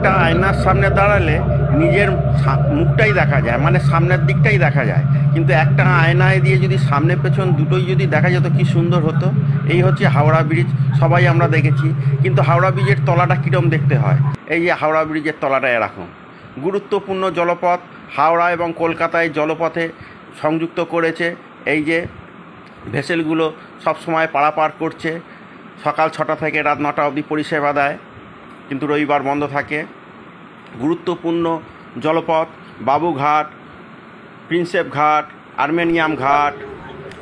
একটা আয়নার সামনে দাঁড়ালে নিজের মুখটাই দেখা যায়, মানে সামনের দিকটাই দেখা যায়, কিন্তু একটা আয়নায় দিয়ে যদি সামনে পেছন দুটোই যদি দেখা যেত কি সুন্দর হতো। এই হচ্ছে হাওড়া ব্রিজ, সবাই আমরা দেখেছি, কিন্তু হাওড়া ব্রিজের তলাটা কীরকম দেখতে হয়। এই যে হাওড়া ব্রিজের তলাটা এরকম। গুরুত্বপূর্ণ জলপথ, হাওড়া এবং কলকাতায় জলপথে সংযুক্ত করেছে। এই যে ভেসেলগুলো সবসময় পারাপার করছে, সকাল 6টা থেকে রাত 9টা অবধি পরিষেবা দেয়, কিন্তু রবিবার বন্ধ থাকে। গুরুত্বপূর্ণ জলপথ বাবুঘাট, প্রিন্সেপ ঘাট, আর্মেনিয়াম ঘাট,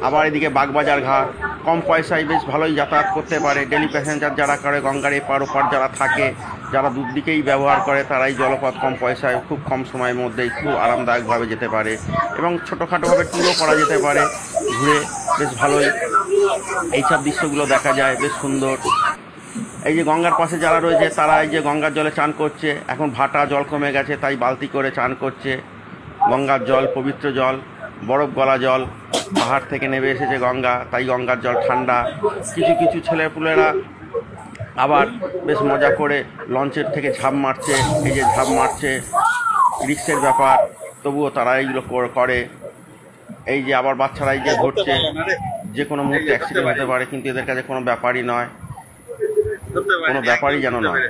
আবার এদিকে বাগবাজার ঘাট। কম পয়সায় বেশ ভালোই যাতায়াত করতে পারে ডেলি প্যাসেঞ্জার যারা করে, গঙ্গার এপার ওপার যারা থাকে, যারা দুদিকেই ব্যবহার করে, তারাই জলপথ কম পয়সায় খুব কম সময়ের মধ্যেই খুব আরামদায়কভাবে যেতে পারে এবং ছোটোখাটোভাবে ট্যুরও করা যেতে পারে ঘুরে, বেশ ভালোই এইসব দৃশ্যগুলো দেখা যায়, বেশ সুন্দর। এই যে গঙ্গার পাশে যারা রয়েছে তারা এই যে গঙ্গার জলে চান করছে। এখন ভাটা জল কমে গেছে, তাই বালতি করে চান করছে। গঙ্গার জল পবিত্র জল, বরফ গলা জল, পাহাড় থেকে নেমে এসেছে গঙ্গা, তাই গঙ্গার জল ঠান্ডা। কিছু কিছু ছেলেপুলেরা আবার বেশ মজা করে লঞ্চের থেকে ঝাঁপ মারছে। এই যে ঝাঁপ মারছে রিস্কের ব্যাপার, তবুও তারা এইগুলো করে। এই যে আবার বাচ্চারা এই যে ঘুরছে, যে কোনো মুহূর্তে অ্যাক্সিডেন্ট হতে পারে, কিন্তু এদের কাছে কোনো ব্যাপারই নয়, কোনো ব্যাপারই যেন নয়।